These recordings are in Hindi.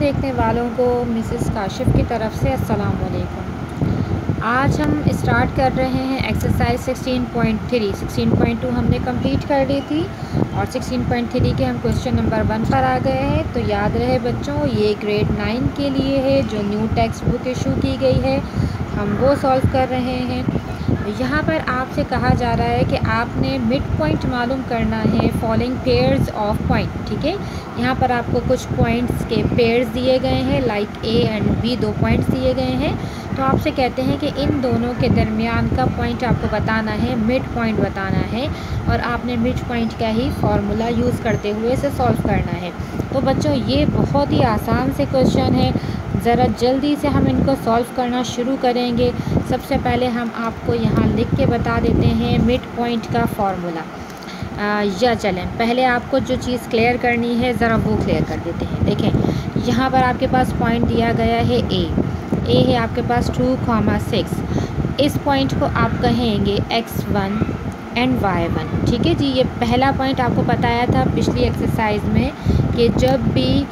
देखने वालों को मिसेस काशिफ की तरफ से अस्सलाम वालेकुम। आज हम स्टार्ट कर रहे हैं एक्सरसाइज 16.3। 16.2 हमने कंप्लीट कर ली थी और 16.3 के हम क्वेश्चन नंबर 1 पर आ गए हैं। तो याद रहे बच्चों, ये ग्रेड 9 के लिए है जो न्यू टेक्स्ट बुक इशू की गई है, हम वो सॉल्व कर रहे हैं। यहाँ पर आपसे कहा जा रहा है कि आपने मिड पॉइंट मालूम करना है फॉलोइंग पेयर्स ऑफ पॉइंट। ठीक है, यहाँ पर आपको कुछ पॉइंट्स के पेयर्स दिए गए हैं, like A and B, 2 points दिए गए हैं। तो आपसे कहते हैं कि इन दोनों के दरमियान का पॉइंट आपको बताना है, मिड पॉइंट बताना है, और आपने मिड पॉइंट का ही फार्मूला यूज़ करते हुए इसे सॉल्व करना है। तो बच्चों ये बहुत ही आसान से क्वेश्चन है, ज़रा जल्दी से हम इनको सॉल्व करना शुरू करेंगे। सबसे पहले हम आपको यहाँ लिख के बता देते हैं मिड पॉइंट का फार्मूला। या चलें पहले आपको जो चीज़ क्लियर करनी है ज़रा वो क्लियर कर देते हैं। देखें यहाँ पर आपके पास पॉइंट दिया गया है ए है आपके पास 2,6। इस पॉइंट को आप कहेंगे x1 एंड y1। ठीक है जी, ये पहला पॉइंट आपको बताया था पिछली एक्सरसाइज में कि जब भी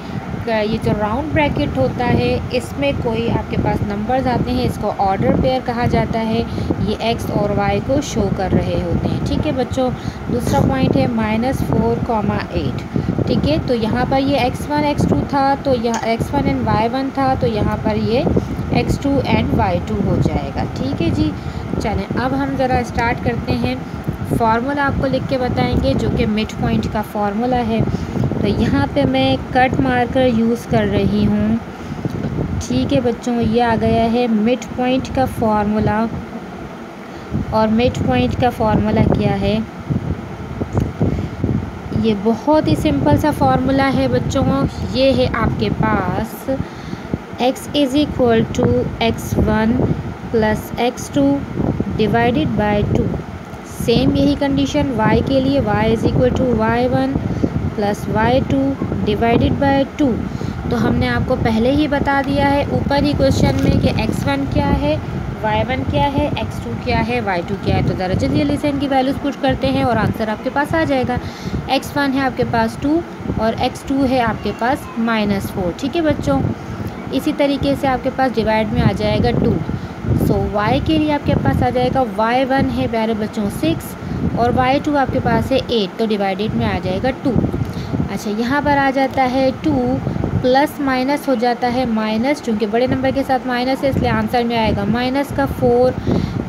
ये जो राउंड ब्रैकेट होता है इसमें कोई आपके पास नंबर्स आते हैं, इसको ऑर्डर पेयर कहा जाता है। ये x और y को शो कर रहे होते हैं। ठीक है बच्चों, दूसरा पॉइंट है -4,8। ठीक है, तो यहाँ पर ये x1 x2 था, तो यहाँ x1 एंड y1 था, तो यहाँ पर ये x2 एंड y2 हो जाएगा। ठीक है जी, चलें अब हम ज़रा स्टार्ट करते हैं। फार्मूला आपको लिख के बताएंगे जो कि मिड पॉइंट का फार्मूला है। तो यहाँ पे मैं कट मार्कर यूज़ कर रही हूँ। ठीक है बच्चों, ये आ गया है मिड पॉइंट का फार्मूला। और मिड पॉइंट का फार्मूला क्या है? ये बहुत ही सिंपल सा फार्मूला है बच्चों। ये है आपके पास x = x1 + x2 divided by 2। Same यही कंडीशन y के लिए, y = y1 + y2 divided by 2। तो हमने आपको पहले ही बता दिया है ऊपर ही क्वेश्चन में कि x1 क्या है, y1 क्या है, x2 क्या है, y2 क्या है। तो ज़रा जल्दी से इनकी वैल्यूज़ पुट करते हैं और आंसर आपके पास आ जाएगा। x1 है आपके पास 2 और x2 है आपके पास -4। ठीक है बच्चों, इसी तरीके से आपके पास डिवाइड में आ जाएगा 2। सो y के लिए आपके पास आ जाएगा, y1 है प्यारे बच्चों 6 और y2 आपके पास है 8, तो डिवाइडेड में आ जाएगा 2। अच्छा, यहाँ पर आ जाता है 2 प्लस माइनस हो जाता है माइनस, चूँकि बड़े नंबर के साथ माइनस है इसलिए आंसर में आएगा -4।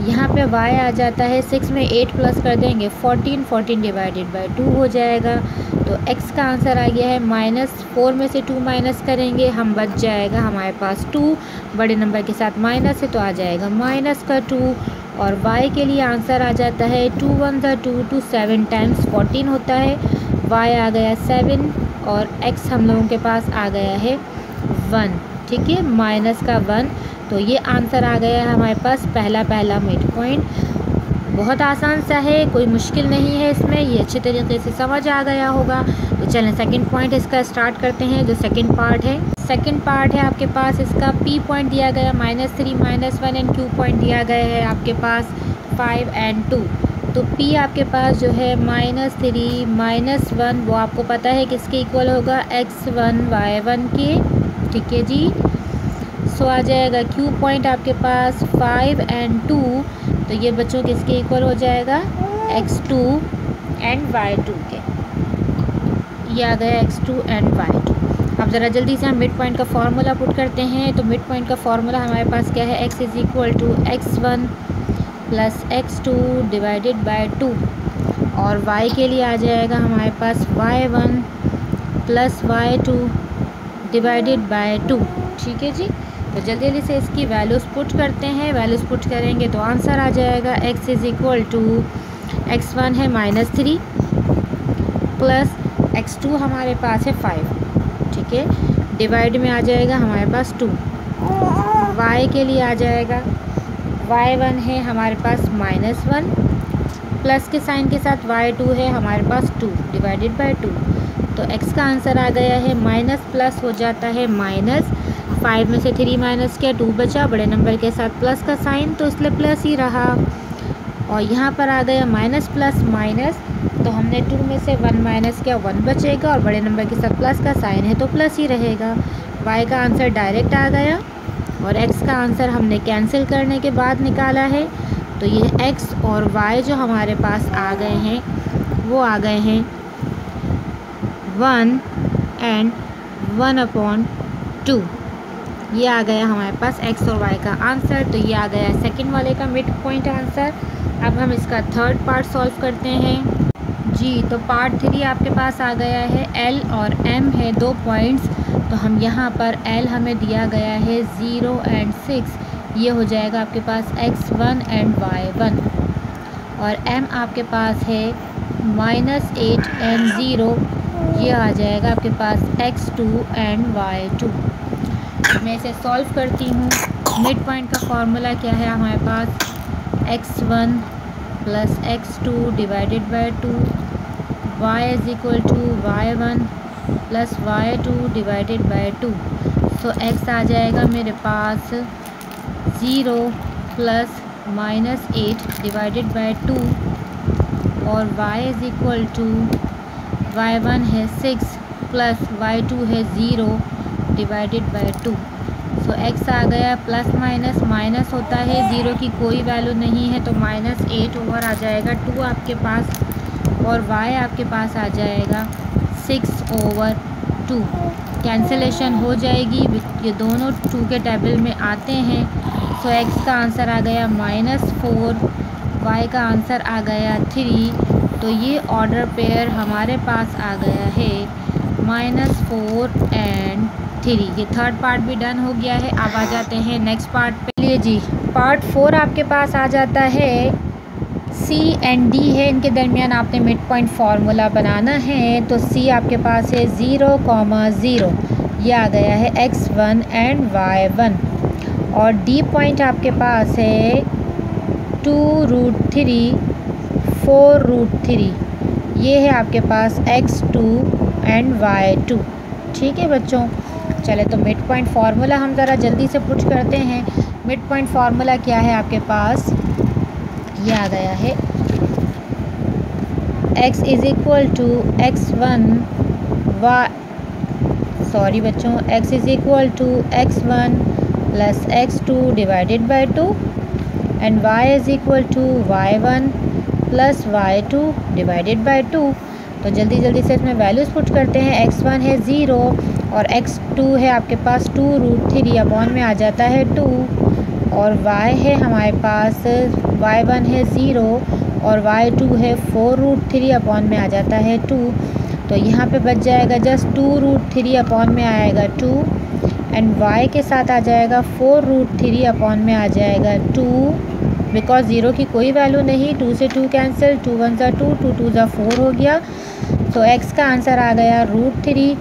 यहाँ पे y आ जाता है 6 में 8 प्लस कर देंगे 14 डिवाइडेड बाय 2 हो जाएगा। तो x का आंसर आ गया है -4 में से 2 माइनस करेंगे, हम बच जाएगा हमारे पास 2। बड़े नंबर के साथ माइनस है तो आ जाएगा -2। और y के लिए आंसर आ जाता है 2 1 2 2 7 टाइम्स 14 होता है। y आ गया 7 और x हम लोगों के पास आ गया है 1। ठीक है, -1। तो ये आंसर आ गया है हमारे पास पहला मिड पॉइंट। बहुत आसान सा है, कोई मुश्किल नहीं है इसमें, ये अच्छे तरीके से समझ आ गया होगा। तो चलें सेकंड पॉइंट इसका स्टार्ट करते हैं। जो सेकंड पार्ट है आपके पास, इसका p पॉइंट दिया गया -3 -1 एंड q पॉइंट दिया गया है आपके पास 5 एंड 2। तो p आपके पास जो है -3 -1 वो आपको पता है किसके इक्वल होगा, x1 y1 के। ठीक है जी, सो आ जाएगा q पॉइंट आपके पास 5 एंड 2, तो ये बच्चों किसके इक्वल हो जाएगा, x2 एंड y2 के। ये आ गया x2 एंड y2। अब ज़रा जल्दी से हम मिड पॉइंट का फार्मूला पुट करते हैं। तो मिड पॉइंट का फार्मूला हमारे पास क्या है, x = x1 + x2 divided by 2। और y के लिए आ जाएगा हमारे पास y1 + y2 डिवाइडेड बाय 2। ठीक है जी, तो जल्दी से इसकी वैल्यूज़ पुट करते हैं। वैल्यूज़ पुट करेंगे तो आंसर आ जाएगा x = x1 है -3 प्लस x2 हमारे पास है 5। ठीक है, डिवाइड में आ जाएगा हमारे पास 2। y के लिए आ जाएगा, y1 है हमारे पास -1 प्लस के साइन के साथ y2 है हमारे पास 2 डिवाइडेड बाय 2। तो x का आंसर आ गया है माइनस प्लस हो जाता है -5 में से 3 माइनस किया 2 बचा, बड़े नंबर के साथ प्लस का साइन तो इसलिए प्लस ही रहा। और यहाँ पर आ गया माइनस प्लस माइनस, तो हमने 2 में से 1 माइनस किया 1 बचेगा और बड़े नंबर के साथ प्लस का साइन है तो प्लस ही रहेगा। y का आंसर डायरेक्ट आ गया और x का आंसर हमने कैंसिल करने के बाद निकाला है। तो ये x और y जो हमारे पास आ गए हैं वो आ गए हैं 1 एंड 1/2। ये आ गया हमारे पास x और y का आंसर। तो ये आ गया सेकंड वाले का मिड पॉइंट आंसर। अब हम इसका थर्ड पार्ट सॉल्व करते हैं जी। तो पार्ट 3 आपके पास आ गया है, l और m है 2 पॉइंट्स। तो हम यहाँ पर l हमें दिया गया है 0 एंड 6, ये हो जाएगा आपके पास x1 एंड y1। और m आपके पास है -8 एंड 0, ये आ जाएगा आपके पास x2 एंड y2। मैं इसे सॉल्व करती हूँ। मिड पॉइंट का फॉर्मूला क्या है हमारे पास, x1 plus x2 divided by 2, y is equal to y1 plus y2 divided by 2। So x आ जाएगा मेरे पास 0 प्लस -8 डिवाइडेड बाय 2 और y is equal to y1 है 6 प्लस y2 है 0 डिवाइडेड बाय 2। सो x आ गया प्लस माइनस माइनस होता है, 0 की कोई वैल्यू नहीं है तो -8 ओवर आ जाएगा 2 आपके पास और y आपके पास आ जाएगा 6/2। कैंसिलेशन हो जाएगी, ये दोनों 2 के टेबल में आते हैं। सो x का आंसर आ गया -4, y का आंसर आ गया 3। तो ये ऑर्डर पेयर हमारे पास आ गया है -4 एंड 3। ये थर्ड पार्ट भी डन हो गया है। अब आ जाते हैं नेक्स्ट पार्ट पे। लिए जी, पार्ट 4 आपके पास आ जाता है, C एंड D है, इनके दरमियान आपने मिड पॉइंट फार्मूला बनाना है। तो C आपके पास है 0, 0, ये आ गया है x1 एंड y1। और D पॉइंट आपके पास है 2√3, 4√3, ये है आपके पास x2 एंड y2। ठीक है बच्चों, चले तो मिड पॉइंट फार्मूला हम ज़रा जल्दी से पुट करते हैं। मिड पॉइंट फार्मूला क्या है आपके पास, ये आ गया है x is equal to x1 x is equal to x1 plus x2 divided by 2 and y is equal to y1 plus y2 divided by 2। तो जल्दी जल्दी से इसमें वैल्यूज़ पुट करते हैं। x1 है 0 और x2 है आपके पास 2√3 अपॉन में आ जाता है 2 और y है हमारे पास y1 है 0 और y2 है 4√3 अपॉन में आ जाता है 2। तो यहाँ पे बच जाएगा जस्ट 2√3 अपॉन में आएगा 2 एंड y के साथ आ जाएगा 4√3 अपॉन में आ जाएगा 2, बिकॉज 0 की कोई वैल्यू नहीं, 2 से 2 कैंसिल, 2 1 ज़ा 2, 2 2 ज़ा 4 हो गया। तो x का आंसर आ गया √3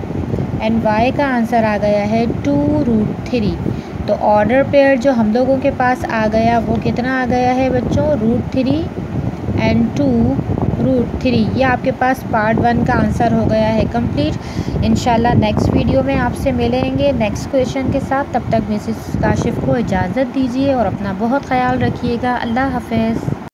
एंड y का आंसर आ गया है 2√3। तो ऑर्डर पेयर जो हम लोगों के पास आ गया वो कितना आ गया है बच्चों, √3 एंड 2√3। ये आपके पास पार्ट 1 का आंसर हो गया है कंप्लीट। इंशाल्लाह नेक्स्ट वीडियो में आपसे मिलेंगे नेक्स्ट क्वेश्चन के साथ। तब तक मिसेस काशिफ को इजाज़त दीजिए और अपना बहुत ख्याल रखिएगा। अल्लाह हाफ़िज़।